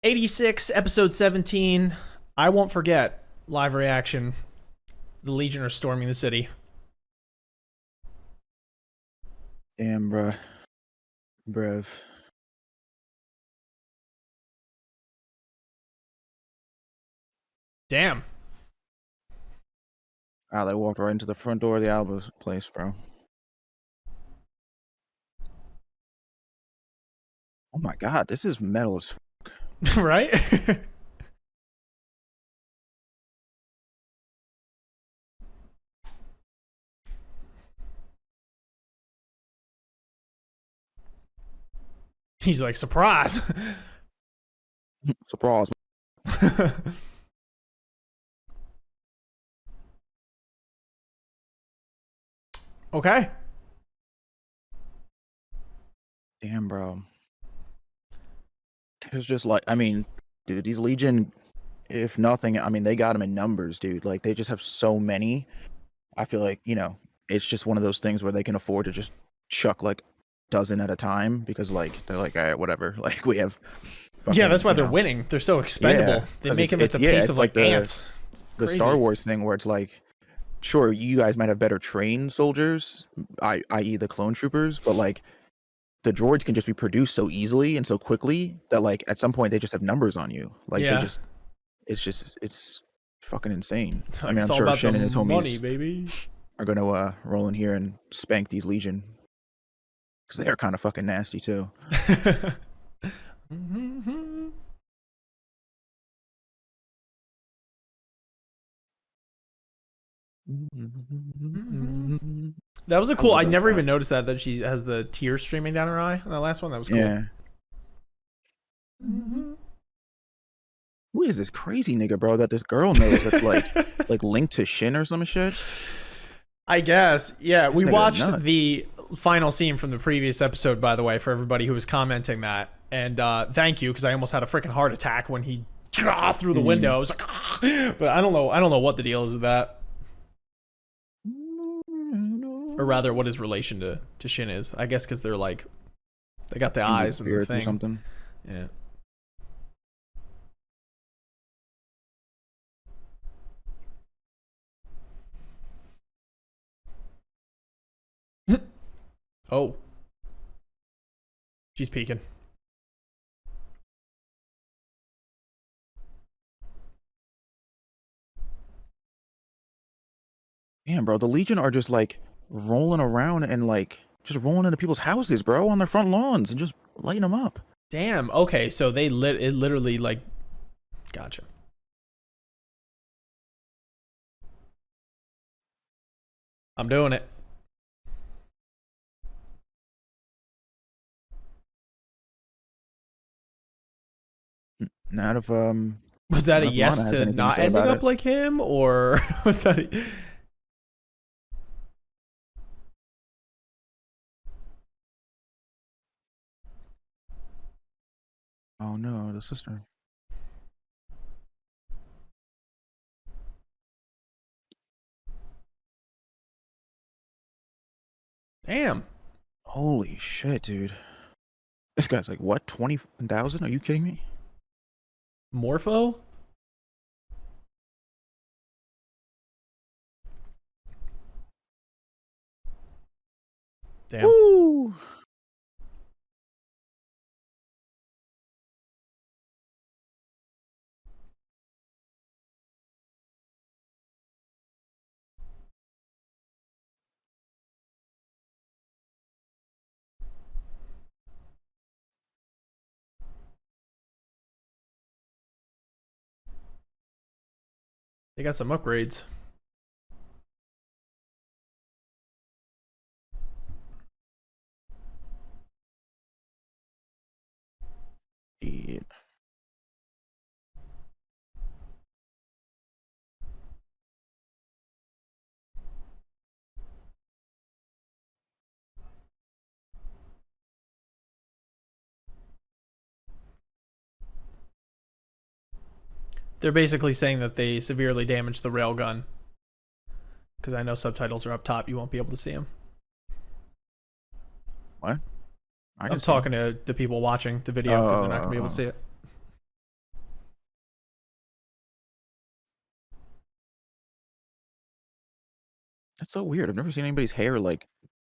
86, episode 17. I won't forget. Live reaction. The Legion are storming the city. Damn, bruh. Bruv. Damn. They walked right into the front door of the Alba place, bro. Oh my god, this is metal as fuck. Right? He's like, surprise. Surprise. Okay. Damn, bro. It's just like, I mean, dude, these Legion, if nothing, I mean, they got them in numbers, dude. Like, they just have so many. I feel like, it's just one of those things where they can afford to just chuck like dozen at a time because like they're like, all right, whatever. Like we have Yeah, fucking, that's why they're winning. They're so expendable. Yeah, They 'cause make them at the pace of like ants. It's the crazy. Star Wars thing where it's like, sure, you guys might have better trained soldiers, i.e. the clone troopers, but like the droids can just be produced so easily and so quickly that like at some point they just have numbers on you. Like Yeah. it's fucking insane. I Like, mean, it's I'm all sure about Shin the and his money, homies baby. are gonna roll in here and spank these Legion because they're kind of fucking nasty too. That was a cool. I never even noticed that she has the tears streaming down her eye on that last one. That was cool. Yeah. Who is this crazy nigga, bro? That this girl knows that's like linked to Shin or some shit. I guess. Yeah, This we nigga watched nut. the final scene from the previous episode, by the way, for everybody who was commenting that. And thank you, because I almost had a freaking heart attack when he through the window. I was like, but I don't know what the deal is with that, or rather, what his relation to Shin is. I guess because they're like, they got the eyes and the thing. Or something. Yeah. Oh. She's peeking. Damn, bro, the Legion are just like rolling around and like just rolling into people's houses, bro, on their front lawns and just lighting them up. Damn. Okay, so it literally like, gotcha. I'm doing it. Not if Was that a not if yes Lana has to anything not say ending about up it. like him, or was that? Oh no, the sister. Damn. Holy shit, dude. This guy's like, what, 20,000? Are you kidding me? Morpho? Damn. Woo! They got some upgrades. Shit. They're basically saying that they severely damaged the railgun. Because I know subtitles are up top. You won't be able to see them. What? I'm talking to the people watching the video because they're not going to be able to see it. That's so weird. I've never seen anybody's hair like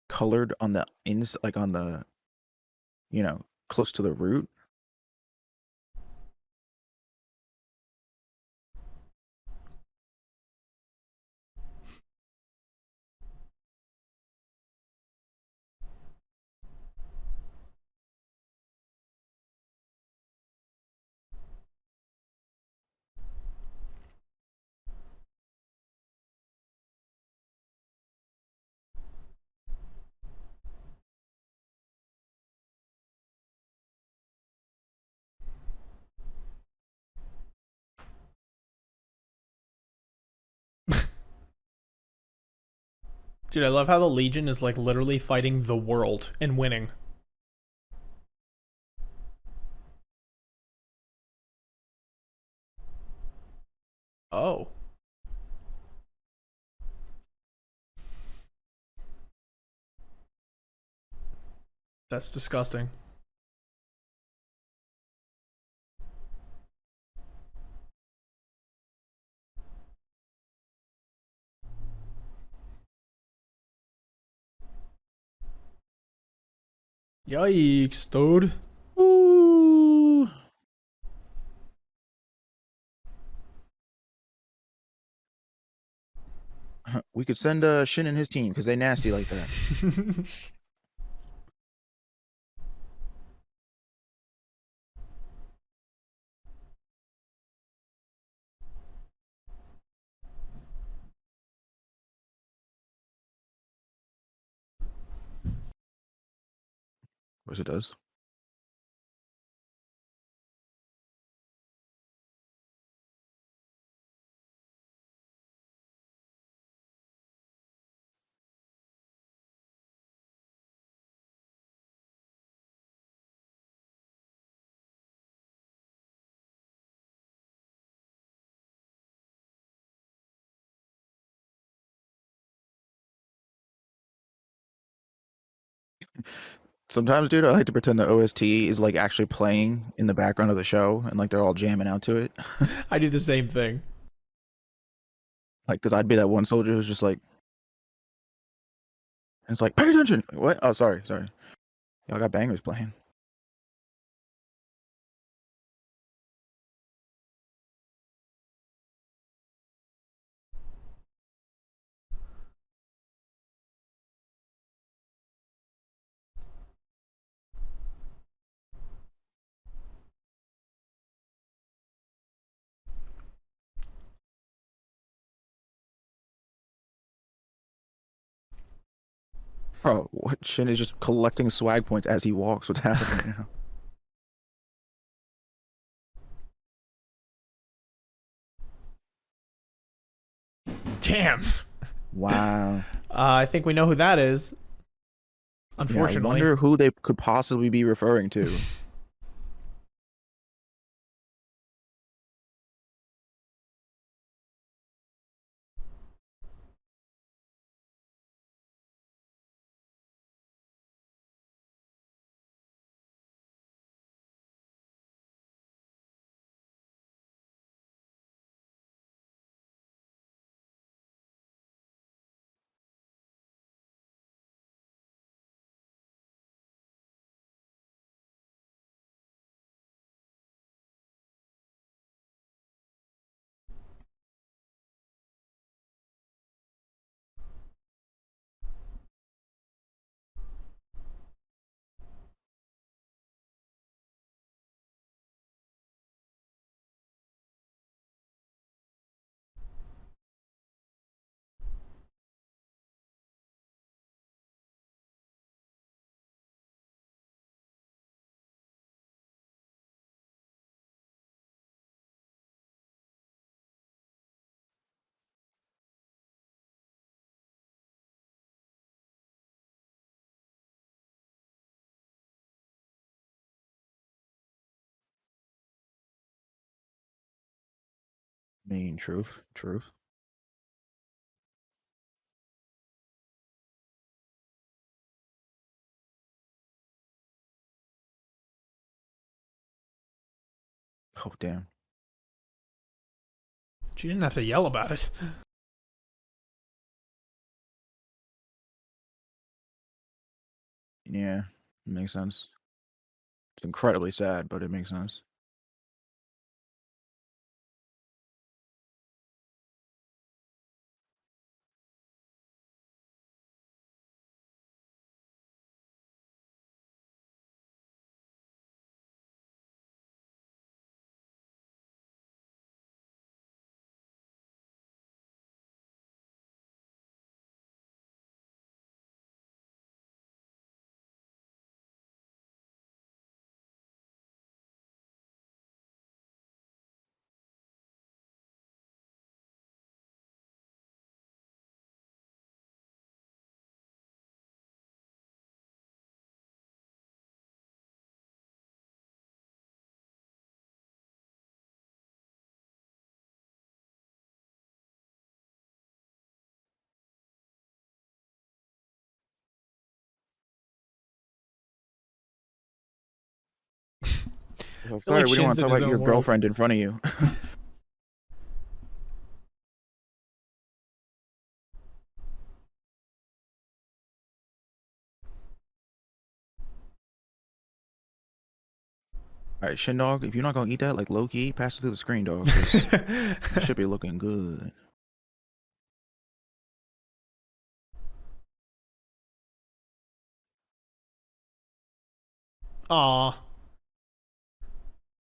colored on the ins like on the close to the root. Dude, I love how the Legion is like literally fighting the world and winning. Oh, that's disgusting. Yikes, dude. Ooh. We could send Shin and his team because they nasty like that. Of course it does. Sometimes, dude, I like to pretend the OST is like actually playing in the background of the show and like they're all jamming out to it. I do the same thing. Like, because I'd be that one soldier who's just like, and it's like, pay attention. What? Oh, sorry, sorry. Y'all got bangers playing. Bro, what? Shin is just collecting swag points as he walks. What's happening right now? Damn. Wow. I think we know who that is. Yeah, I Unfortunately. wonder who they could possibly be referring to. Mean truth, truth. Oh, damn. She didn't have to yell about it. Yeah, it makes sense. It's incredibly sad, but it makes sense. I'm I feel like sorry, we didn't want Shin's to in talk his about your own world. girlfriend in front of you. All right, Shin dog, if you're not gonna eat that, like low key, pass it through the screen, dog, because it should be looking good. Aw.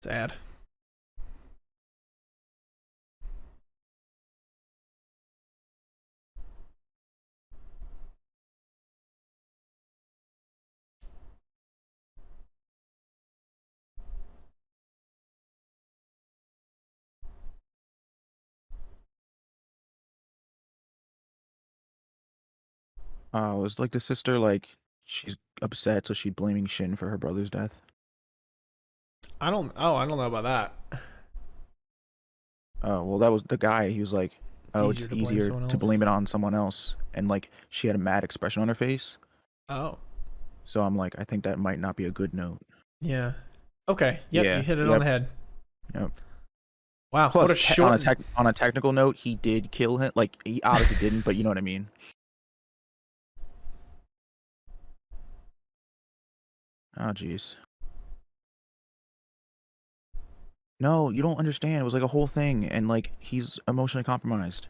Sad. Was like the sister like she's upset, so she's blaming Shin for her brother's death. I don't know about that. Oh, well, that was the guy. He was like, It's "Oh, easier it's to blame easier someone to else. blame it on someone else," and like she had a mad expression on her face. Oh. So I'm like, I think that might not be a good note. Yeah. Okay. Yep, you Yeah. hit it on Yep. the head. Yep. Wow, what a Plus, short. on a technical note, he did kill him. Like he obviously didn't, but you know what I mean. Oh, jeez. No, you don't understand. It was like a whole thing, and like he's emotionally compromised.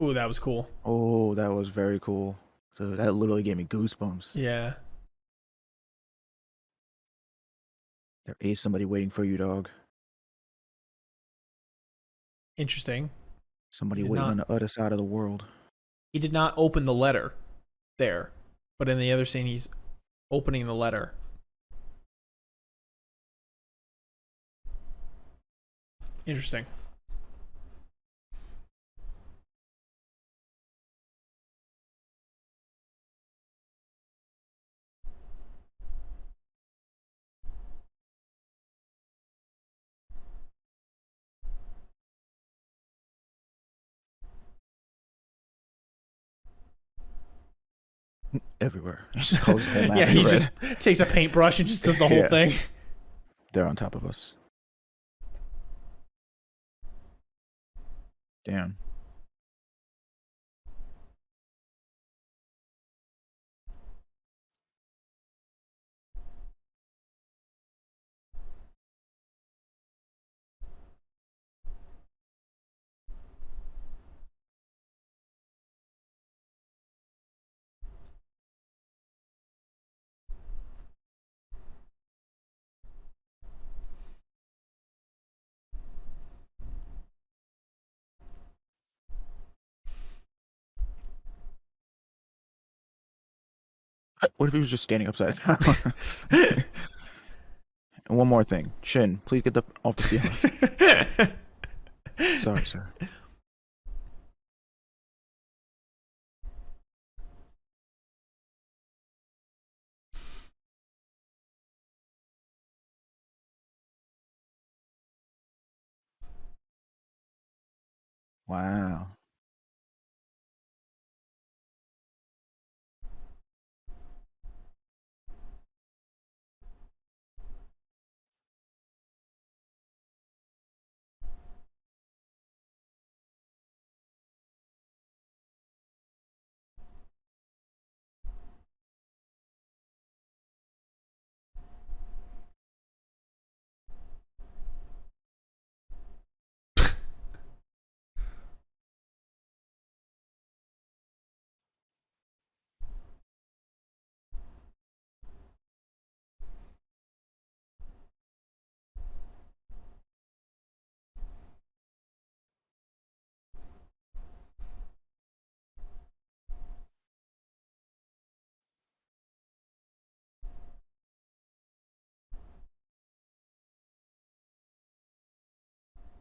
Ooh, that was cool. Oh, that was very cool. So that literally gave me goosebumps. Yeah. There is somebody waiting for you, dog. Interesting. He Somebody did waiting on not the other side of the world. he did not open the letter there. But in the other scene he's opening the letter. Interesting. Everywhere. He just colors the whole Yeah, map in he just red. takes a paintbrush and just does the whole Yeah. thing. They're on top of us. Damn. What if he was just standing upside down? And one more thing. Shin, please get the off the ceiling. Sorry, sir. Wow.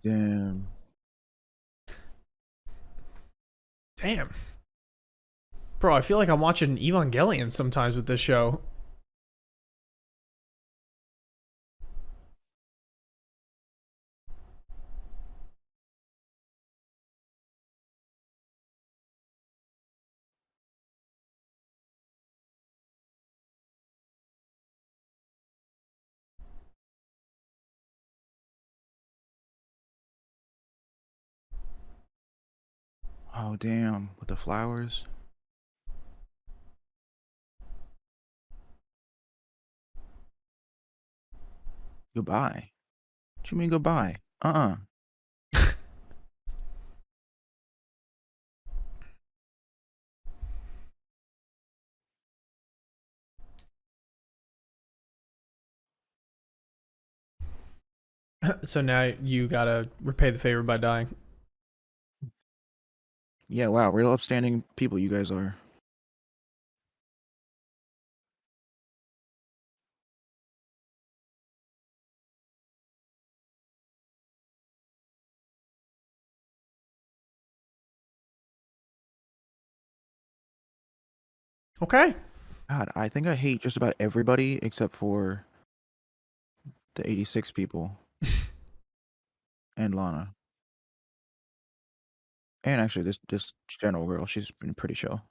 Damn. Damn. Bro, I feel like I'm watching Evangelion sometimes with this show. Oh, damn. With the flowers. Goodbye. What you mean goodbye? Uh-uh. So now you gotta repay the favor by dying. Yeah, wow. Real upstanding people you guys are. Okay. God, I think I hate just about everybody except for the 86 people and Lana. And actually this general girl, she's been pretty chill.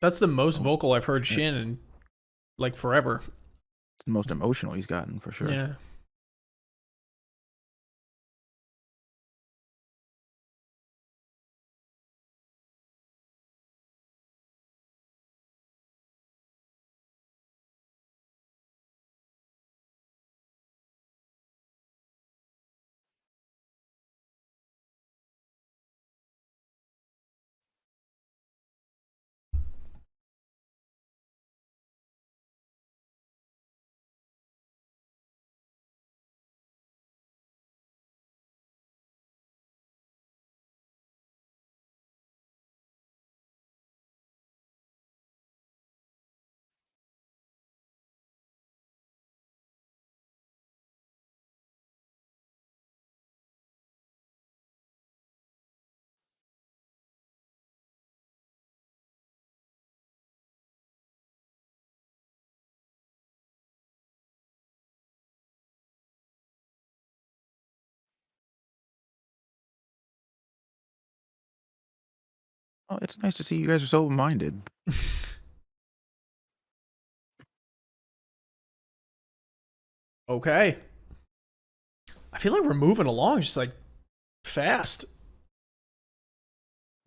That's the most Oh, vocal I've heard shit. Shin in like forever. It's the most emotional he's gotten for sure. Yeah. Oh, it's nice to see you guys are so open-minded. Okay. I feel like we're moving along just like fast.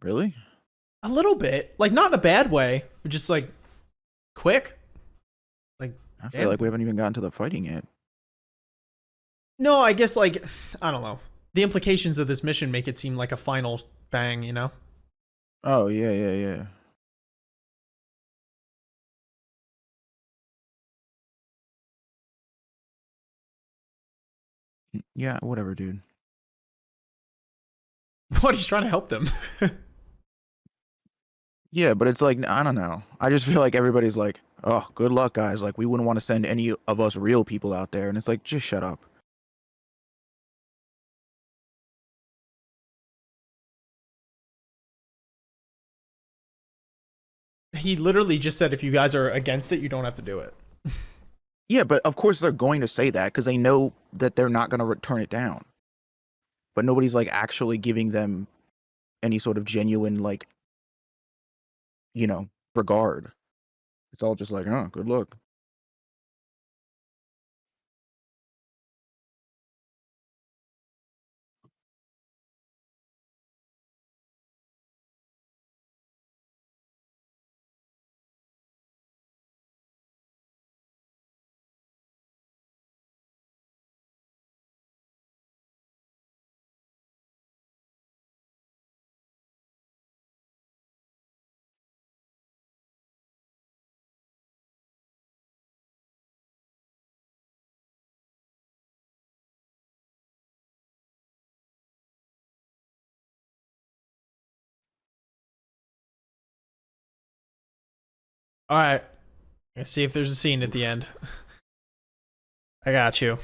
Really? A little bit. Like not in a bad way, but just like quick. Like I feel damn. like we haven't even gotten to the fighting yet. No, I guess like I don't know. The implications of this mission make it seem like a final bang, you know? Oh yeah, yeah, yeah. Yeah, whatever, dude. What, he's trying to help them. Yeah, but it's like I don't know. I just feel like everybody's like, "Oh, good luck, guys." Like we wouldn't want to send any of us real people out there, and it's like, just shut up. He literally just said if you guys are against it, you don't have to do it. Yeah, but of course they're going to say that because they know that they're not going to turn it down. But nobody's like actually giving them any sort of genuine like, regard. It's all just like, "Oh, good luck." All right. Let's see if there's a scene at the end. I got you.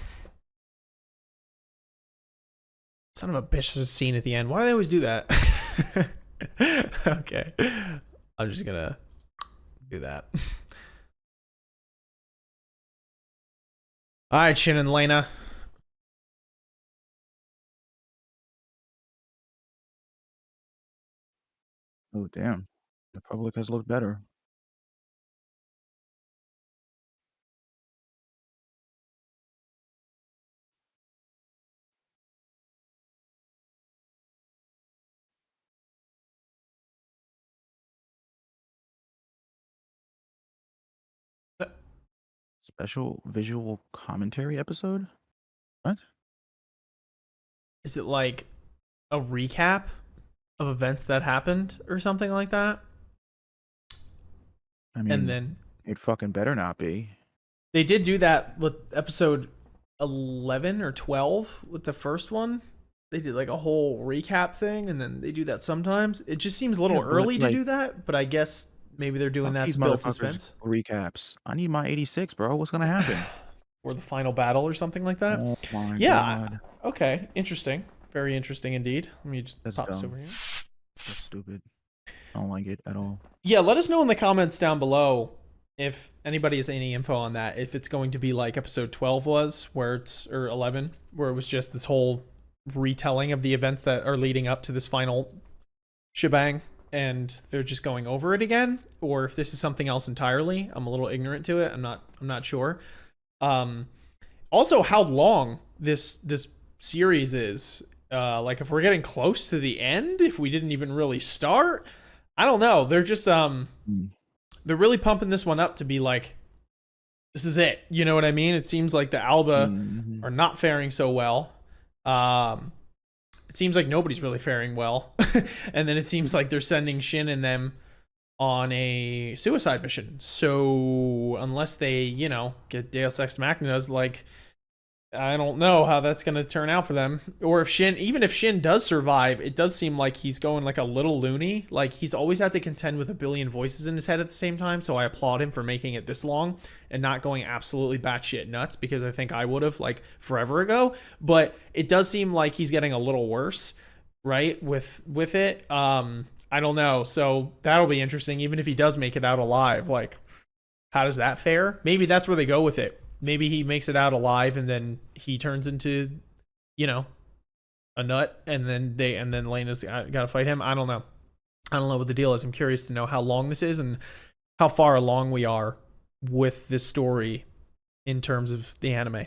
Son of a bitch, there's a scene at the end. Why do they always do that? Okay. I'm just gonna do that. All right, Shin and Lena. Oh, damn. The public has looked better. Special visual commentary episode? What? Is it like a recap of events that happened or something like that? I And mean, then it fucking better not be. they did do that with episode 11 or 12 with the first one. They did like a whole recap thing, and then they do that sometimes. It just seems a little Yeah, but, early to like, do that, but I guess maybe they're doing fuck that these to build motherfuckers suspense. recaps. I need my 86, bro. What's gonna happen? Or the final battle or something like that. Oh my Yeah. god. Okay. Interesting. Very interesting indeed. Let me just That's pop this dumb. over here. That's stupid. I don't like it at all. Yeah, let us know in the comments down below if anybody has any info on that. If it's going to be like episode 12 was, where it's, or 11, where it was just this whole retelling of the events that are leading up to this final shebang, and they're just going over it again, or if this is something else entirely. I'm a little ignorant to it. I'm not sure. Also, how long this series is. Like if we're getting close to the end, if we didn't even really start, I don't know. They're just they're really pumping this one up to be like, this is it. You know what I mean? It seems like the Alba are not faring so well. It seems like nobody's really faring well. And then it seems like they're sending Shin and them on a suicide mission. So unless they, get Deus Ex Machinas, like, I don't know how that's going to turn out for them. Or if Shin, even if Shin does survive, it does seem like he's going like a little loony. Like he's always had to contend with a billion voices in his head at the same time. So I applaud him for making it this long and not going absolutely batshit nuts, because I think I would have like forever ago. But it does seem like he's getting a little worse, right? With it. I don't know. So that'll be interesting. Even if he does make it out alive, like how does that fare? Maybe that's where they go with it. Maybe he makes it out alive and then he turns into, a nut, and then Lena's got to fight him. I don't know. I don't know what the deal is. I'm curious to know how long this is and how far along we are with this story in terms of the anime.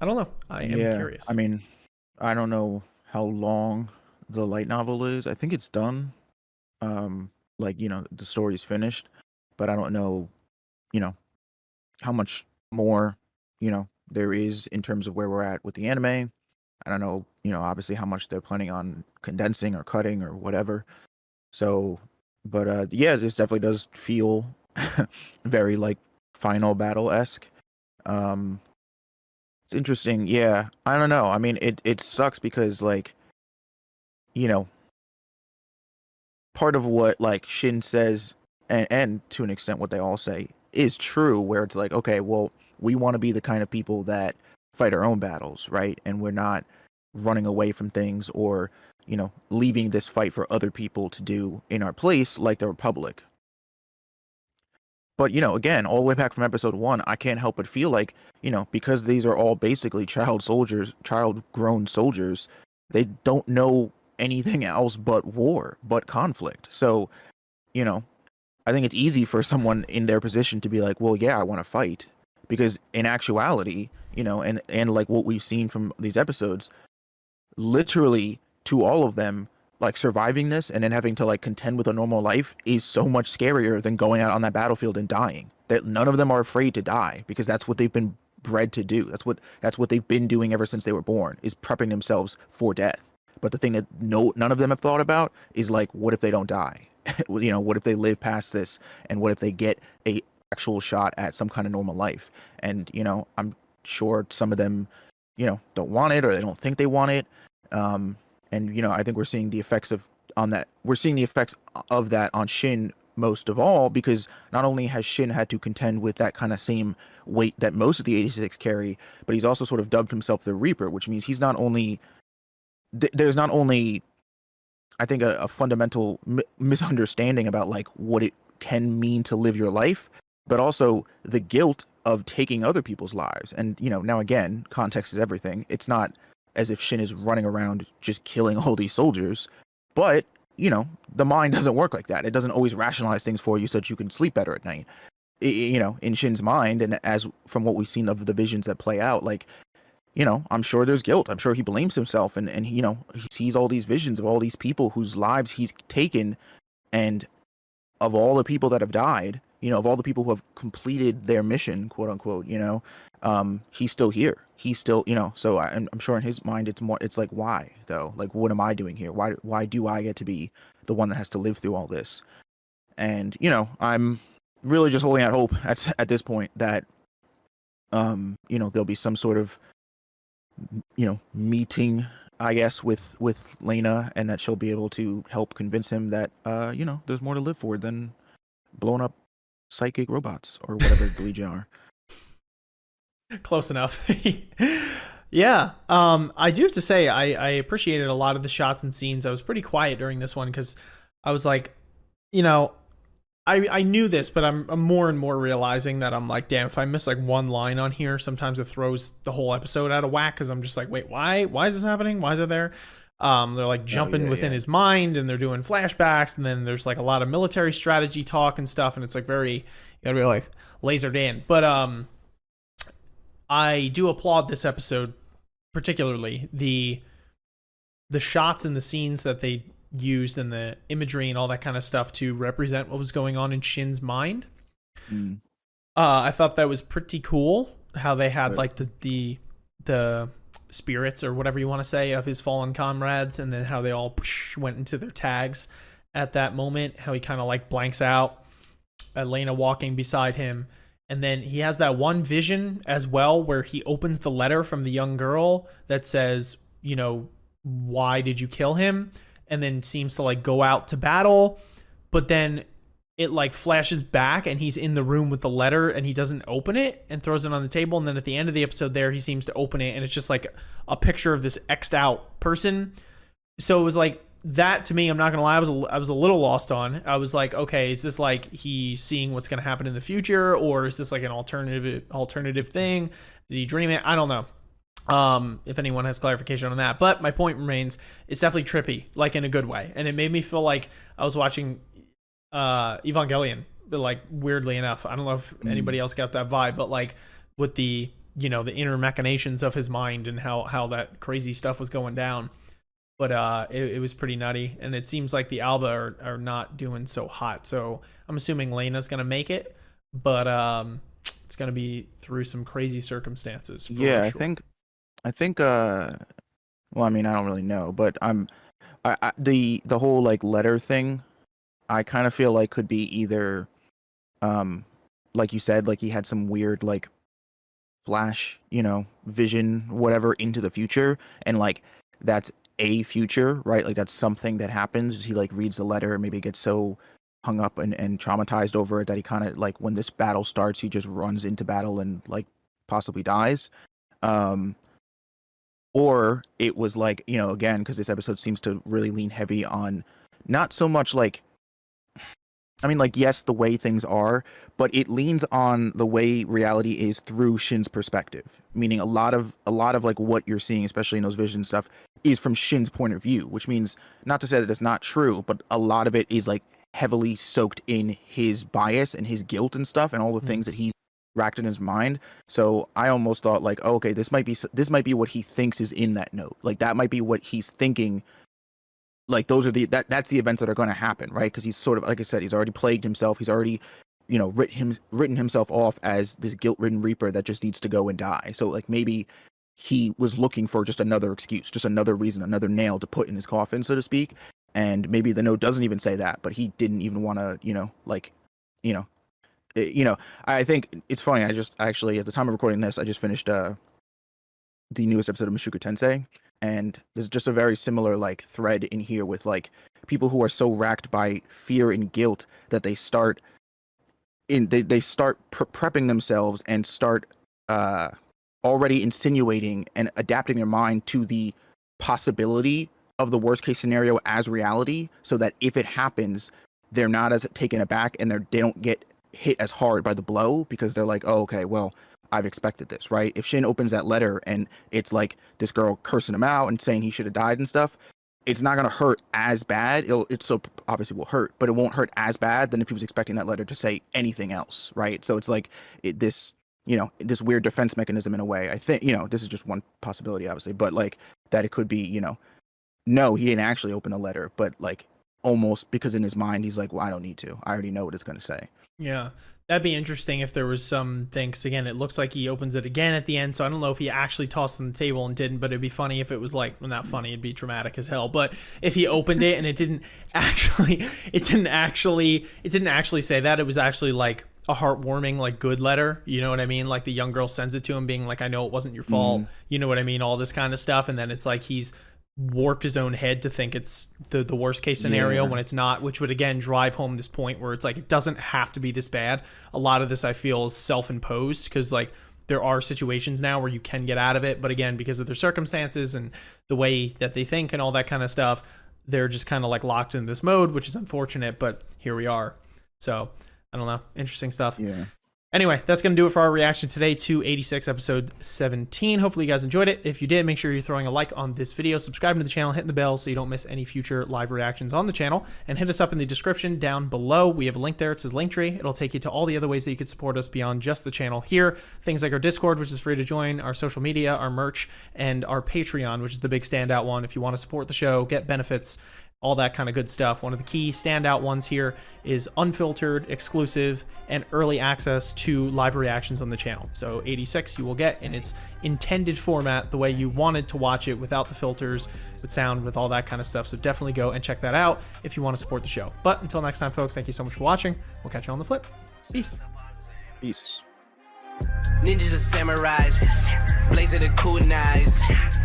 I don't know. I am Yeah, curious. I mean, I don't know how long the light novel is. I think it's done. Like, the story's finished, but I don't know, you know, how much more, there is in terms of where we're at with the anime. I don't know, obviously how much they're planning on condensing or cutting or whatever. So, but yeah, this definitely does feel very like final battle esque. Um, it's interesting. Yeah, I don't know. I mean, it sucks because like, you know, part of what like Shin says, and to an extent what they all say is true, where it's like, okay, well, we want to be the kind of people that fight our own battles, right? And we're not running away from things or, leaving this fight for other people to do in our place, like the Republic. But, again, all the way back from episode one, I can't help but feel like, because these are all basically child soldiers, child grown soldiers, they don't know anything else but war, but conflict. So, you know, I think it's easy for someone in their position to be like, well, yeah, I want to fight. Because in actuality, and like what we've seen from these episodes, literally to all of them, like surviving this and then having to like contend with a normal life is so much scarier than going out on that battlefield and dying. That none of them are afraid to die because that's what they've been bred to do. That's what they've been doing ever since they were born, is prepping themselves for death. But the thing that none of them have thought about is like, what if they don't die? What if they live past this, and what if they get a actual shot at some kind of normal life? And I'm sure some of them, don't want it, or they don't think they want it. And I think we're seeing the effects of on that. We're seeing the effects of that on Shin most of all, because not only has Shin had to contend with that kind of same weight that most of the 86 carry, but he's also sort of dubbed himself the Reaper, which means he's not only there's not only, I think, a fundamental misunderstanding about like what it can mean to live your life, but also the guilt of taking other people's lives. And now again, context is everything. It's not as if Shin is running around just killing all these soldiers, but the mind doesn't work like that. It doesn't always rationalize things for you so that you can sleep better at night. In Shin's mind, and as from what we've seen of the visions that play out, like, I'm sure there's guilt. I'm sure he blames himself, and he sees all these visions of all these people whose lives he's taken, and of all the people that have died, of all the people who have completed their mission, quote unquote, he's still here. He's still, so I'm sure in his mind it's like, why though? Like, what am I doing here? Why do I get to be the one that has to live through all this? And, I'm really just holding out hope at this point that, there'll be some sort of, meeting, I guess, with Lena, and that she'll be able to help convince him that, there's more to live for than blowing up psychic robots or whatever the Legion are. Close enough. Yeah. I do have to say, I appreciated a lot of the shots and scenes. I was pretty quiet during this one because I was like, I knew this, but I'm more and more realizing that I'm like, damn, if I miss like one line on here, sometimes it throws the whole episode out of whack, because I'm just like, wait, why is this happening? Why is it there? They're like jumping within his mind, and they're doing flashbacks, and then there's like a lot of military strategy talk and stuff, and it's like very, you gotta be like lasered in. But I do applaud this episode, particularly the shots and the scenes that they used, and the imagery and all that kind of stuff to represent what was going on in Shin's mind. I thought that was pretty cool, how they had like the spirits, or whatever you want to say, of his fallen comrades, and then how they all went into their tags at that moment, how he kind of like blanks out, Lena walking beside him, and then he has that one vision as well where he opens the letter from the young girl that says, why did you kill him? And then seems to like go out to battle, but then it like flashes back and he's in the room with the letter, and he doesn't open it and throws it on the table. And then at the end of the episode there, he seems to open it, and it's just like a picture of this X'd out person. So it was like that to me, I'm not gonna lie, I was a little lost on. I was like, okay, is this like he seeing what's gonna happen in the future, or is this like an alternative thing? Did he dream it? I don't know. If anyone has clarification on that, but my point remains, it's definitely trippy, like in a good way, and it made me feel like I was watching Evangelion, but like weirdly enough, I don't know if anybody else got that vibe, but like with the you know, the inner machinations of his mind and how that crazy stuff was going down. But it was pretty nutty, and it seems like the Alba are not doing so hot. So I'm assuming Lena's gonna make it, but it's gonna be through some crazy circumstances. Yeah, sure. I think. Well, I mean, I don't really know, but the whole like letter thing, I kind of feel like could be either, like you said, like he had some weird like flash, you know, vision, whatever, into the future, and like that's a future, right? Like that's something that happens. He like reads the letter and maybe gets so hung up and traumatized over it that he kind of like when this battle starts, he just runs into battle and like possibly dies. Um, or it was like, you know, again, because this episode seems to really lean heavy on not so much like, I mean, like, yes, the way things are, but it leans on the way reality is through Shin's perspective. Meaning a lot of like what you're seeing, especially in those vision stuff, is from Shin's point of view, which means not to say that it's not true, but a lot of it is like heavily soaked in his bias and his guilt and stuff and all the things that he racked in his mind. So I almost thought like, oh, okay, this might be what he thinks is in that note. Like that might be what he's thinking. Like those are that's the events that are going to happen, right? Because he's sort of, like I said, he's already plagued himself. He's already, you know, written himself off as this guilt-ridden reaper that just needs to go and die. So like maybe he was looking for just another excuse, just another reason, another nail to put in his coffin, so to speak. And maybe the note doesn't even say that, but he didn't even want to, you know, like, you know, I think it's funny. I just actually, at the time of recording this, I just finished the newest episode of Mushoku Tensei, and there's just a very similar like thread in here with like people who are so racked by fear and guilt that they start prepping themselves and start already insinuating and adapting their mind to the possibility of the worst case scenario as reality, so that if it happens, they're not as taken aback and they don't get hit as hard by the blow, because they're like, oh, okay, well, I've expected this, right? If Shin opens that letter and it's like this girl cursing him out and saying he should have died and stuff, it's not going to hurt as bad. It so obviously will hurt, but it won't hurt as bad than if he was expecting that letter to say anything else, right? So it's like this, you know, this weird defense mechanism in a way. I think, you know, this is just one possibility, obviously, but like that it could be, you know, no, he didn't actually open a letter, but like almost because in his mind, he's like, well, I don't need to. I already know what it's going to say. Yeah, that'd be interesting if there was some thing, 'cause again, it looks like he opens it again at the end, so I don't know if he actually tossed it on the table and didn't, but it'd be funny if it was like, well, not funny, it'd be dramatic as hell, but if he opened it and it didn't actually say that, it was actually like a heartwarming, like good letter, you know what I mean? Like the young girl sends it to him being like, I know it wasn't your fault, you know what I mean? All this kind of stuff, and then it's like he's warped his own head to think it's the worst case scenario when it's not, which would again drive home this point where it's like it doesn't have to be this bad. A lot of this I feel is self-imposed, because like there are situations now where you can get out of it, but again, because of their circumstances and the way that they think and all that kind of stuff, they're just kind of like locked in this mode, which is unfortunate, but here we are. So I don't know, interesting stuff. Anyway, that's going to do it for our reaction today to 86 episode 17. Hopefully you guys enjoyed it. If you did, make sure you're throwing a like on this video, subscribing to the channel, hitting the bell so you don't miss any future live reactions on the channel, and hit us up in the description down below. We have a link there. It says Linktree. It'll take you to all the other ways that you could support us beyond just the channel here. Things like our Discord, which is free to join, our social media, our merch, and our Patreon, which is the big standout one if you want to support the show, get benefits, all that kind of good stuff. One of the key standout ones here is unfiltered, exclusive, and early access to live reactions on the channel. So 86 you will get in its intended format, the way you wanted to watch it, without the filters, with sound, with all that kind of stuff. So definitely go and check that out if you want to support the show. But until next time, folks, thank you so much for watching. We'll catch you on the flip. Peace. Peace. Ninjas and samurais, blazing the cool knives.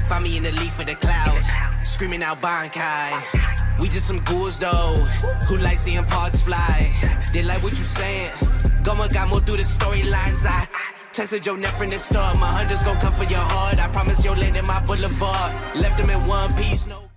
Find me in the leaf of the cloud, screaming out Bankai. We just some ghouls though, who like seeing parts fly. They like what you saying, Goma got more through the storylines. I tested your neck from the start, my hunters gon' come for your heart. I promise you'll land in my boulevard, left them in one piece, no